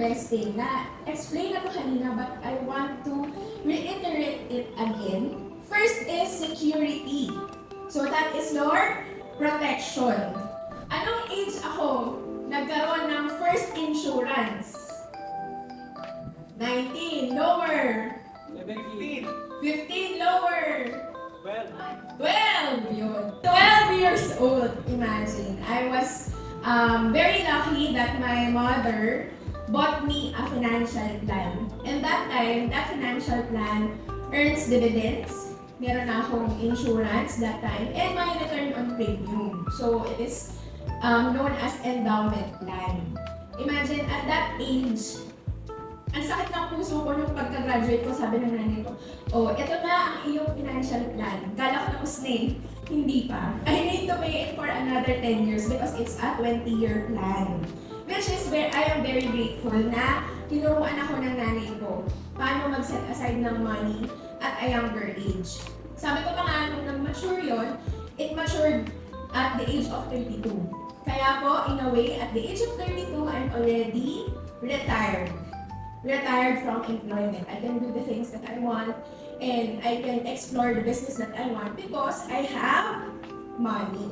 investing na explain na to kanina but I want to reiterate it again. First is security. So that is your protection. Anong age ako nagkaroon ng first insurance? 19, lower. 17. 15, lower. 12. 12, yun. 12 years old, imagine. I was very lucky that my mother bought me a financial plan. And that time, that financial plan earns dividends. Meron na akong insurance that time and my return on premium. So it is known as endowment plan. Imagine at that age, ang sakit ng puso ko nung pagka-graduate ko, sabi ng nanay ko, oh, ito na ang iyong financial plan. Kala ko tapos na eh. Hindi pa. I need to pay it for another 10 years because it's a 20-year plan. Which is where I am very grateful na tinuruan ako ng nanay ko paano mag-set aside ng money at a younger age. Sabi ko pa nga, nung nag-mature yun, it matured at the age of 32. Kaya po, in a way, at the age of 32, I'm already retired. Retired from employment. I can do the things that I want and I can explore the business that I want because I have money.